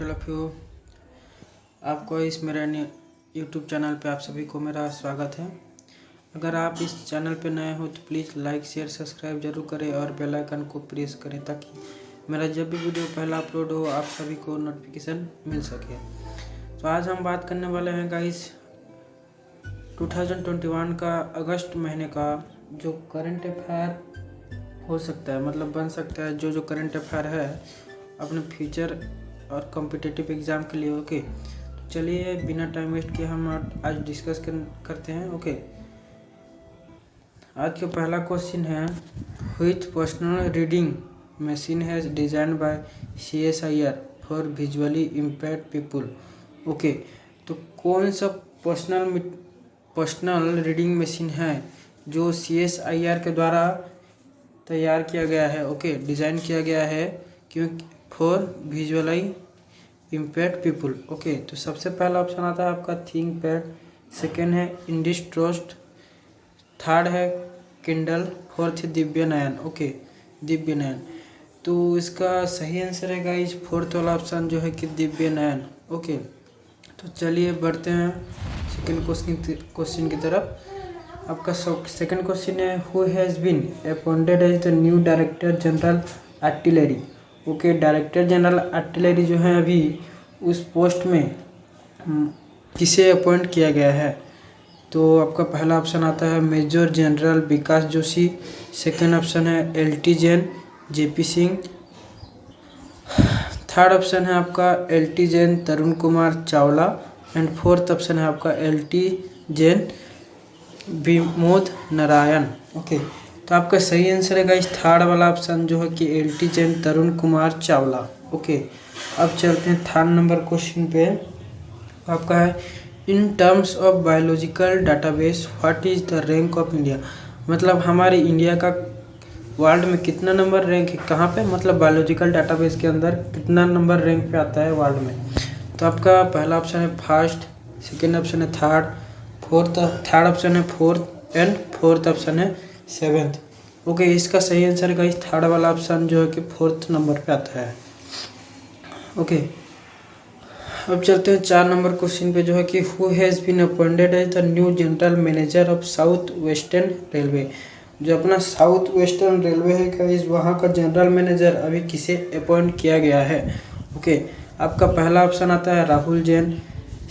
All of you. आपको इस मेरे यूट्यूब चैनल पे आप सभी को मेरा स्वागत है। अगर आप इस चैनल पे नए हो तो प्लीज़ लाइक शेयर सब्सक्राइब जरूर करें और बेल आइकन को प्रेस करें ताकि मेरा जब भी वीडियो पहला अपलोड हो आप सभी को नोटिफिकेशन मिल सके। तो आज हम बात करने वाले हैं गाइस 2021 का अगस्त महीने का जो करंट अफेयर हो सकता है, मतलब बन सकता है, जो करंट अफेयर है अपने फ्यूचर और कॉम्पिटिटिव एग्ज़ाम के लिए। ओके, तो चलिए बिना टाइम वेस्ट किए हम आज डिस्कस करते हैं। ओके, आज का पहला क्वेश्चन है, which personal reading machine has design by CSIR for visually impaired people. Okay, तो कौन सा पर्सनल रीडिंग मशीन है जो CSIR के द्वारा तैयार किया गया है, ओके, डिज़ाइन किया गया है, क्योंकि for visually impaired people. Okay, तो सबसे पहला ऑप्शन आता है आपका थिंक पैड, सेकेंड है इंडिस ट्रस्ट, थर्ड है किंडल, फोर्थ है दिव्य नयन। ओके, दिव्य नयन। तो इसका सही आंसर है गाइस फोर्थ वाला ऑप्शन जो है कि दिव्य नयन। ओके, तो चलिए बढ़ते हैं सेकेंड क्वेश्चन की तरफ। आपका सेकेंड क्वेश्चन है, who has been appointed as the new director general artillery. Okay, director general artillery जो है अभी उस पोस्ट में किसे अपॉइंट किया गया है। तो आपका पहला ऑप्शन आता है मेजर जनरल विकास जोशी, सेकेंड ऑप्शन है LT Jain, JP Singh, third option है आपका LT Jain Tarun Kumar Chawla and fourth option है आपका LT जैन विमोद नारायण। ओके, तो आपका सही आंसर है गाइस थर्ड वाला ऑप्शन जो है कि LT जैन तरुण कुमार चावला। ओके, अब चलते हैं थर्ड नंबर क्वेश्चन पे। आपका है, in terms of biological database what is the rank of India. मतलब हमारे इंडिया का वर्ल्ड में कितना नंबर रैंक है, कहाँ पे, मतलब बायोलॉजिकल डाटाबेस के अंदर कितना नंबर रैंक पे आता है वर्ल्ड में। तो आपका पहला ऑप्शन है फर्स्ट, सेकेंड ऑप्शन है थर्ड ऑप्शन है फोर्थ एंड फोर्थ ऑप्शन है सेवेंथ। ओके, इसका सही आंसर गाइस थर्ड वाला ऑप्शन जो है कि फोर्थ नंबर पे आता है। ओके, अब चलते हैं चार नंबर क्वेश्चन पे जो है कि who has been appointed as the new general manager of South Western Railway. जो अपना साउथ वेस्टर्न रेलवे है गाइस वहाँ का जनरल मैनेजर अभी किसे अपॉइंट किया गया है। ओके, आपका पहला ऑप्शन आता है राहुल जैन,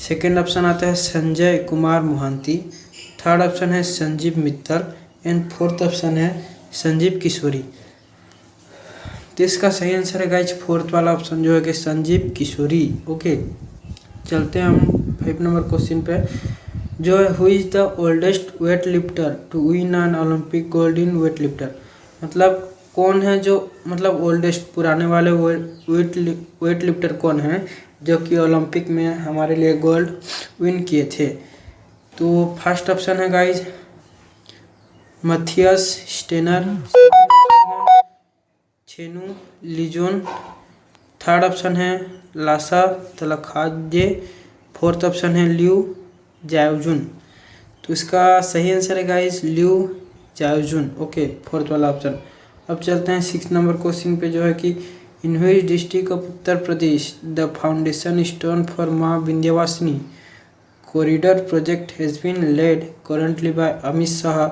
सेकेंड ऑप्शन आता है संजय कुमार मोहंती, थर्ड ऑप्शन है Sanjeev Mittal and fourth option है संजीव किशोरी। तो इसका सही आंसर है गाइज फोर्थ वाला ऑप्शन जो है कि संजीव किशोरी। ओके, चलते हैं हम 5 नंबर क्वेश्चन पे जो है, who is the oldest weight lifter to win an Olympic gold in weight lifter. मतलब कौन है जो, मतलब ओल्डेस्ट पुराने वाले वेट लिफ्टर कौन है जो कि ओलंपिक में हमारे लिए गोल्ड विन किए थे। तो फर्स्ट ऑप्शन है गाइज मैथियस स्टेनर, छेनु लिजोन, थर्ड ऑप्शन है लासा तलखाजे, फोर्थ ऑप्शन है लिू जाओजुन। तो इसका सही आंसर है गाइस लिू जाओजुन। ओके, फोर्थ वाला ऑप्शन। अब चलते हैं 6 नंबर क्वेश्चन पे जो है कि in which district of Uttar Pradesh the foundation stone for Maa Vindhyavasini corridor project has been laid currently by Amit Shah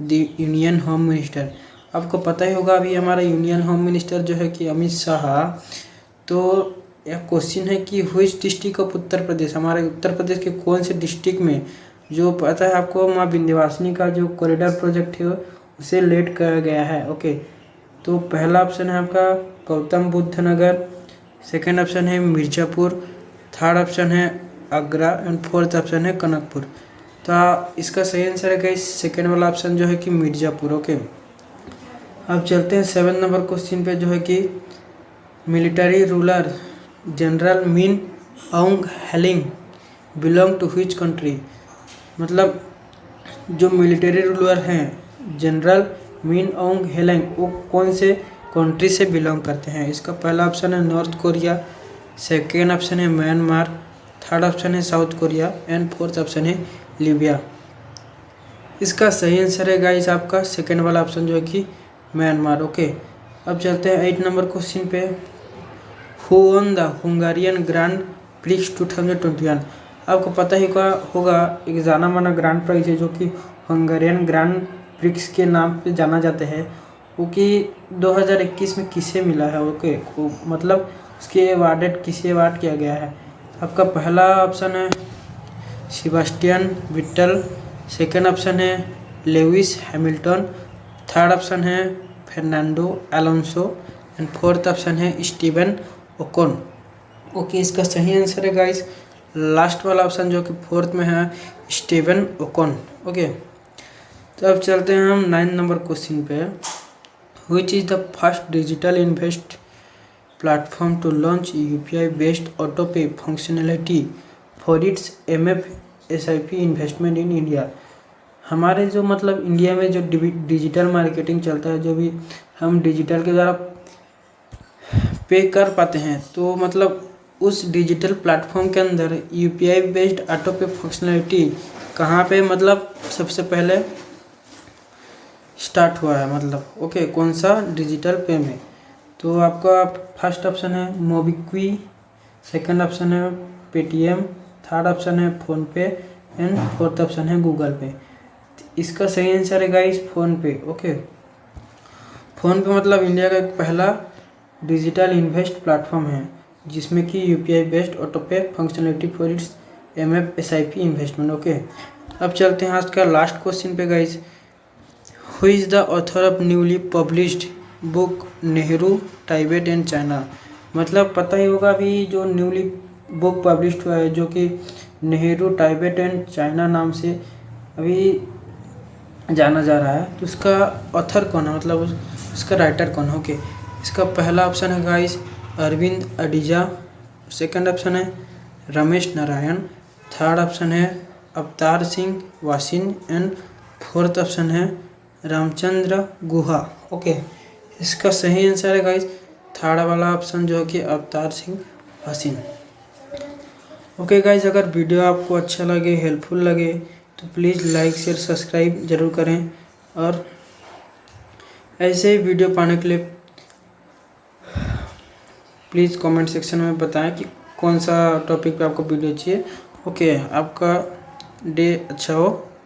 the union home minister. आपको पता ही होगा अभी हमारा यूनियन होम मिनिस्टर जो है कि अमित शाह। तो यह क्वेश्चन है कि व्हिच डिस्ट्रिक्ट ऑफ उत्तर प्रदेश, हमारे उत्तर प्रदेश के कौन से डिस्ट्रिक्ट में, जो पता है आपको माँ विंध्यवासिनी का जो कॉरिडोर प्रोजेक्ट है उसे लेड किया गया है। ओके, तो पहला ऑप्शन है आपका गौतम बुद्ध नगर, सेकेंड ऑप्शन है मिर्ज़ापुर, थर्ड ऑप्शन है आगरा एंड फोर्थ ऑप्शन है कनकपुर। तो इसका सही आंसर है गाइस सेकेंड वाला ऑप्शन जो है कि मिर्ज़ापुर। ओके, अब चलते हैं 7 नंबर क्वेश्चन पे जो है कि military ruler general Min Aung Hlaing belong to which country. मतलब जो मिलिट्री रूलर हैं जनरल मिन ऑन्ग हेलिंग वो कौन से कंट्री से बिलोंग करते हैं। इसका पहला ऑप्शन है नॉर्थ कोरिया, सेकेंड ऑप्शन है म्यांमार, थर्ड ऑप्शन है south Korea and fourth option है लीबिया। इसका सही आंसर है गाइस आपका सेकेंड वाला ऑप्शन जो है कि म्यांमार। ओके, अब चलते हैं 8 नंबर क्वेश्चन पे, who one the Hungarian grand prix 2021। आपको पता ही होगा एक जाना माना ग्रैंड प्रिक्स है जो कि हंगेरियन ग्रैंड प्रिक्स के नाम पे जाना जाते हैं, वो कि 2021 में किसे मिला है। ओके, मतलब उसके अवार्डेड किसे अवार्ड किया गया है। आपका पहला ऑप्शन है सेबास्टियन विट्टल, सेकंड ऑप्शन है लेविस हैमिल्टन, थर्ड ऑप्शन है Fernando Alonso and fourth option है स्टीवन ओकॉन। ओके, इसका सही आंसर है गाइस लास्ट वाला ऑप्शन जो कि फोर्थ में है स्टीवन ओकॉन। ओके, तो अब चलते हैं हम 9 नंबर क्वेश्चन पे। Which is the first digital invest platform to launch UPI based auto pay functionality for its MF-SIP investment in India. हमारे जो मतलब इंडिया में जो डिजिटल मार्केटिंग चलता है, जो भी हम डिजिटल के द्वारा पे कर पाते हैं, तो मतलब उस डिजिटल प्लेटफॉर्म के अंदर UPI based auto pay functionality कहाँ पे मतलब सबसे पहले स्टार्ट हुआ है, मतलब ओके कौन सा डिजिटल पे में। तो आपका फर्स्ट ऑप्शन है मोबिक्विक, सेकंड ऑप्शन है पेटीएम, थर्ड ऑप्शन है फ़ोनपे एंड फोर्थ ऑप्शन है गूगल पे। इसका सही आंसर है गाइस फ़ोनपे। ओके, फ़ोनपे मतलब इंडिया का एक पहला डिजिटल इन्वेस्ट प्लेटफॉर्म है जिसमें कि UPI based auto pay functionality for its MF-SIP investment. Okay, अब चलते हैं आज का लास्ट क्वेश्चन पे guys. Who is the author of newly published book Nehru टाइबेट and China. मतलब पता ही होगा अभी जो न्यूली बुक पब्लिश्ड हुआ है जो कि नेहरू टाइबेट एंड चाइना नाम से अभी जाना जा रहा है, तो उसका ऑथर कौन है, मतलब उसका राइटर कौन है। ओके, इसका पहला ऑप्शन है गाइस अरविंद अडीजा, सेकंड ऑप्शन है रमेश नारायण, थर्ड ऑप्शन है Avtar Singh वासिन and fourth option है रामचंद्र गुहा। ओके, इसका सही आंसर है गाइस थर्ड वाला ऑप्शन जो है कि अवतार सिंह वासिन। ओके गाइस, अगर वीडियो आपको अच्छा लगे, हेल्पफुल लगे, तो प्लीज़ लाइक शेयर सब्सक्राइब ज़रूर करें और ऐसे ही वीडियो पाने के लिए प्लीज़ कमेंट सेक्शन में बताएं कि कौन सा टॉपिक पे आपको वीडियो चाहिए। ओके, आपका डे अच्छा हो।